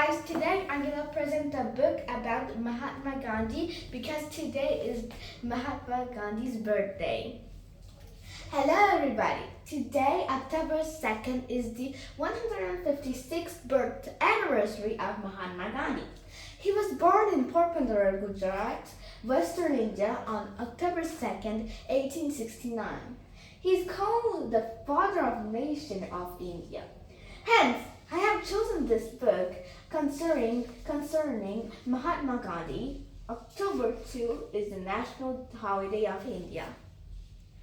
guys, today I'm gonna present a book about Mahatma Gandhi because today is Mahatma Gandhi's birthday. Hello everybody! Today, October 2nd, is the 156th birth anniversary of Mahatma Gandhi. He was born in Porbandar, Gujarat, Western India on October 2nd, 1869. He is called the father of nation of India. Hence, I have chosen this book concerning Mahatma Gandhi. October 2 is the national holiday of India.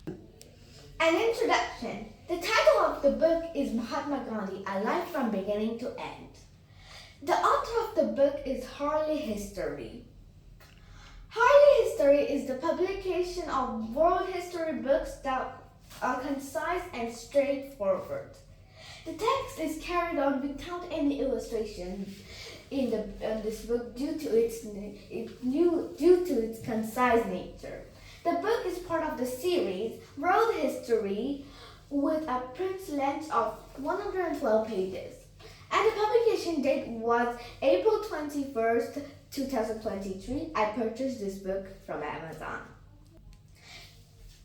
An introduction. The title of the book is Mahatma Gandhi, A Life from Beginning to End. The author of the book is Harley History. Harley History is the publication of world history books that are concise and straightforward. The text is carried on without any illustration in this book due to its concise nature. The book is part of the series World History with a print length of 112 pages. And the publication date was April 21st, 2023. I purchased this book from Amazon.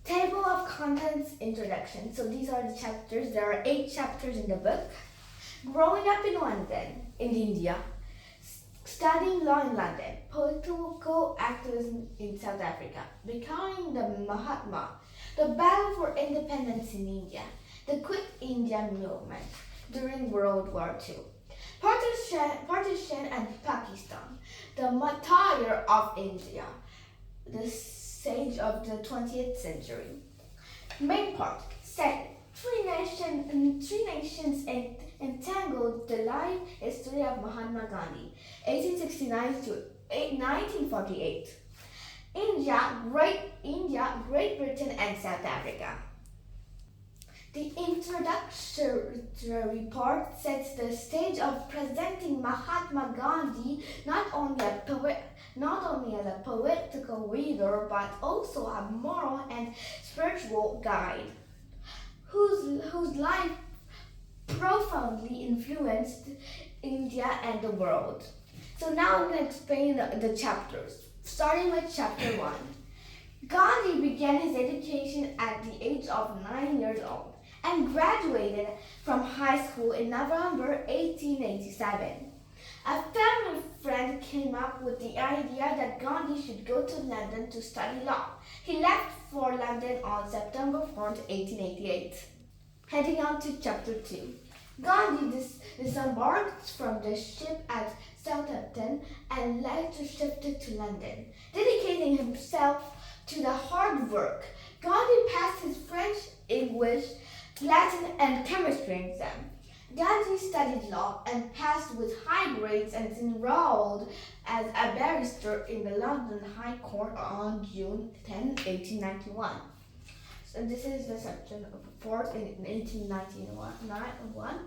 Table of Contents Introduction. So these are the chapters. There are 8 chapters in the book. Growing up in London, in India. Studying law in London. Political activism in South Africa. Becoming the Mahatma. The battle for independence in India. The Quit India movement during World War II. Partition and Pakistan. The martyr of India. The sage of the 20th century. Main part. Second, three nations entangled the life history of Mahatma Gandhi, 1869 to 1948. India, Great Britain, and South Africa. The introductory part sets the stage of presenting Mahatma Gandhi not only as a political leader but also a moral and spiritual guide, whose life profoundly influenced India and the world. So now I'm going to explain the chapters, starting with chapter 1. Gandhi began his education at the age of 9 years old and graduated from high school in November 1887. A family friend came up with the idea that Gandhi should go to London to study law. He left for London on September 4th, 1888. Heading on to chapter 2. Gandhi disembarked from the ship at Southampton and later shifted to London, dedicating himself to the hard work. Gandhi passed his French, English, Latin, and chemistry exam. Gandhi studied law and passed with high grades and enrolled as a barrister in the London High Court on June 10, 1891. So this is the section of fourth in 1891.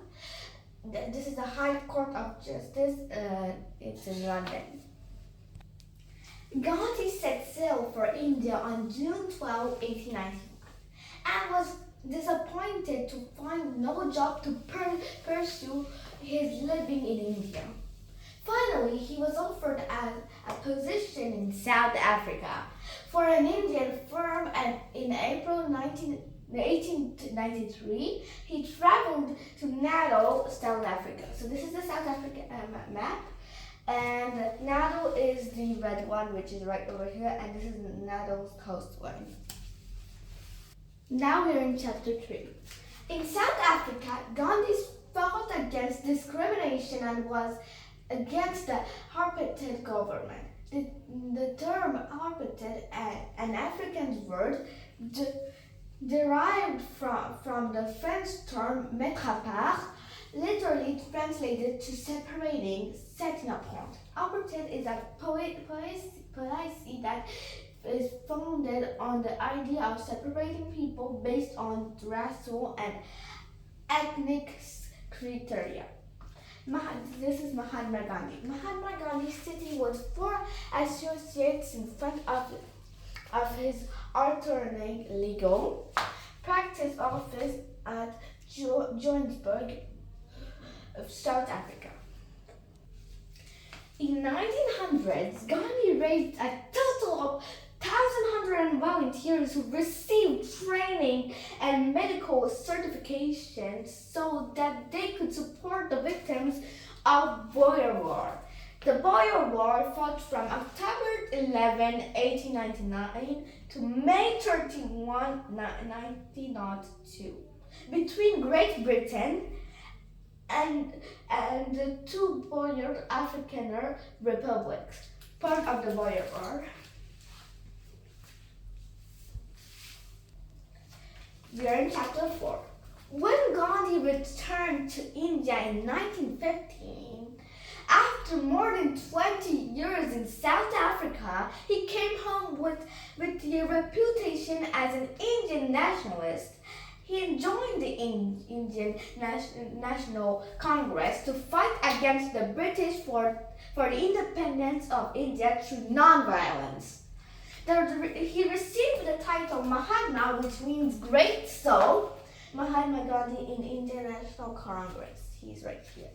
This is the High Court of Justice. It's in London. Gandhi set sail for India on June 12, 1891, and was disappointed to find no job to pursue his living in India. Finally, he was offered a position in South Africa for an Indian firm, and in April 1893, he traveled to Natal, South Africa. So this is the South Africa map, and Natal is the red one, which is right over here, and this is Natal's coastline. Now we're in chapter 3. In South Africa, Gandhi fought against discrimination and was against the apartheid government. The term apartheid, an Afrikaans word, derived from the French term mettre à part, literally translated to separating, setting apart. Apartheid is a policy that is founded on the idea of separating people based on racial and ethnic criteria. This is Mahatma Gandhi. Mahatma Gandhi sitting with 4 associates in front of his attorney legal practice office at Johannesburg, South Africa. medical certifications so that they could support the victims of Boer War. The Boer War fought from October 11, 1899 to May 31, 1902 between Great Britain and the two Boer Afrikaner republics, part of the Boer War. We are in chapter 4. When Gandhi returned to India in 1915, after more than 20 years in South Africa, he came home with the reputation as an Indian nationalist. He joined the Indian National Congress to fight against the British for the independence of India through non-violence. He received the title Mahatma, which means great soul. Mahatma Gandhi in Indian National Congress. He's right here.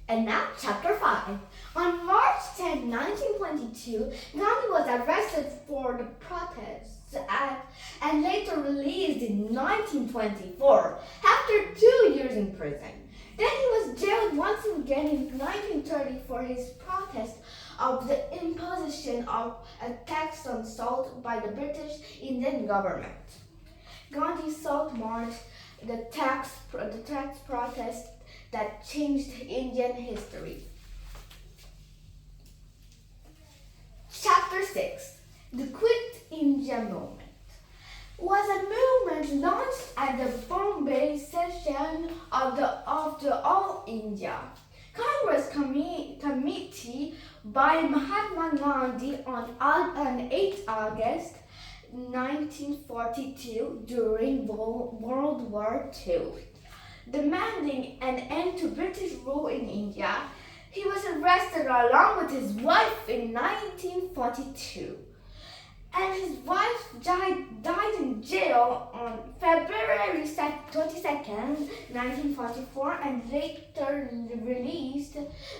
And now, chapter 5. On March 10, 1922, Gandhi was arrested for the protests and later released in 1924 after 2 years in prison. Then he was jailed once again in 1930 for his protest of the imposition of a tax on salt by the British Indian government. Gandhi's Salt March, the tax protest that changed Indian history. Chapter 6. The Quit India Movement was a movement launched at the Bombay session of the All India Congress Committee by Mahatma Gandhi on 8 August 1942 during World War II. Demanding an end to British rule in India, he was arrested along with his wife in 1942. And his wife died in jail on February 22nd, 1944, and later released.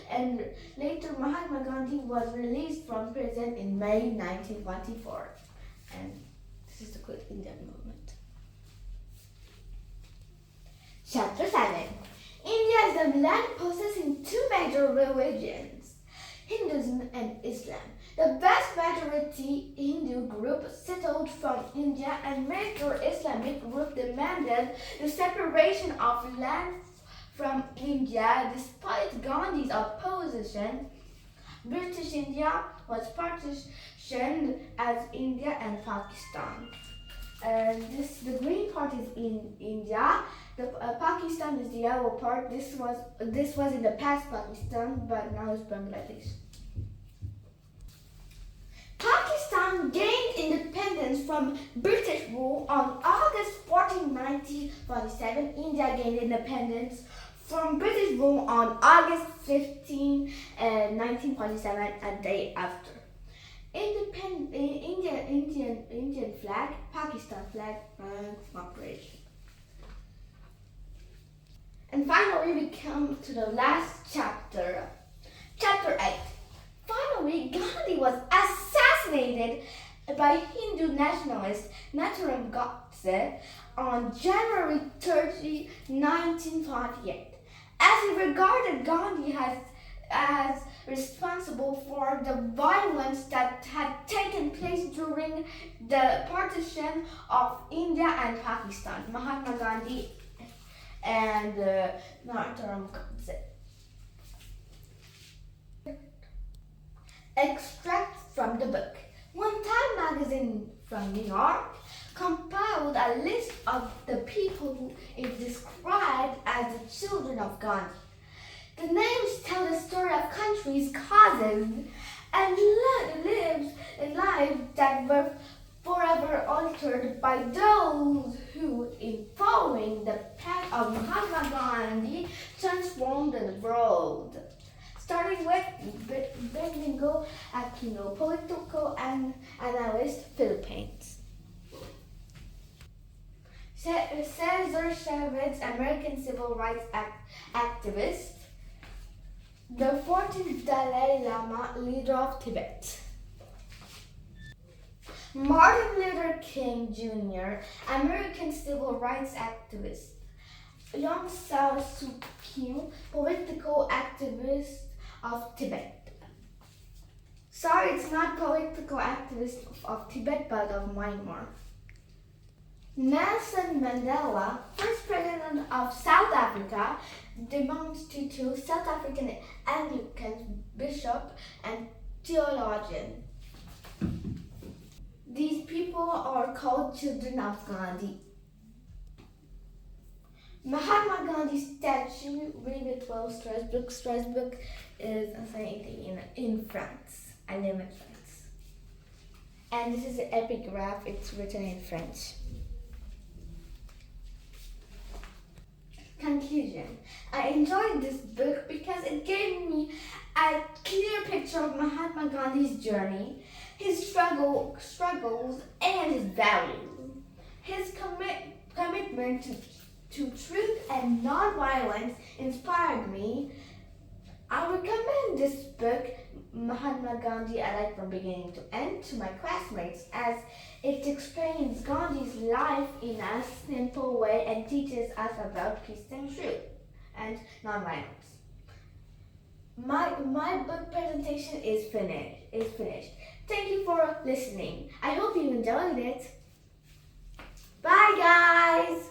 And later Mahatma Gandhi was released from prison in May 1944. And this is the Quit India Movement. Chapter 7. India is a land possessing two major religions, Hinduism and Islam. The vast majority Hindu group settled from India and major Islamic group demanded the separation of land from India. Despite Gandhi's opposition, British India was partitioned as India and Pakistan. The green part is in India. Pakistan is the yellow part. This was in the past Pakistan, but now it's Bangladesh. Pakistan gained independence from British rule on August 14, 1947. India gained independence from British rule on August 15, 1947, a day after. Indian flag, Pakistan flag, operation. And finally, we come to the last chapter, chapter 8. Finally, Gandhi was assassinated by Hindu nationalist Nathuram Godse on January 30, 1948. As he regarded Gandhi as responsible for the violence that had taken place during the partition of India and Pakistan, Mahatma Gandhi and Nathuram Godse. Extract from the book. One Time magazine from New York compiled a list of the people who is described as the children of Gandhi. The names tell the story of countries, causes, and lives that were forever altered by those who, in following the path of Mahatma Gandhi, transformed the world. Starting with Benigno Aquino, political analyst, Philippines. Cesar Chavez, American civil rights activist. The 14th Dalai Lama, leader of Tibet. Martin Luther King Jr., American civil rights activist. Aung San Suu Kyi, political activist of Tibet. Sorry, it's not political activist of Tibet, but of Myanmar. Nelson Mandela, first president of South Africa, demonstrated South African Anglican bishop and theologian. These people are called children of Gandhi. Mahatma Gandhi's statue, read it well, Strasbourg. Strasbourg is a city in France. I live in France. And this is an epigraph, it's written in French. Conclusion. I enjoyed this book because it gave me a clear picture of Mahatma Gandhi's journey, his struggles, and his values. His commitment to truth and non-violence inspired me. I recommend this book, Mahatma Gandhi, I like from beginning to end, to my classmates, as it explains Gandhi's life in a simple way and teaches us about peace and truth and non-violence. My book presentation is finished. Thank you for listening. I hope you enjoyed it. Bye, guys!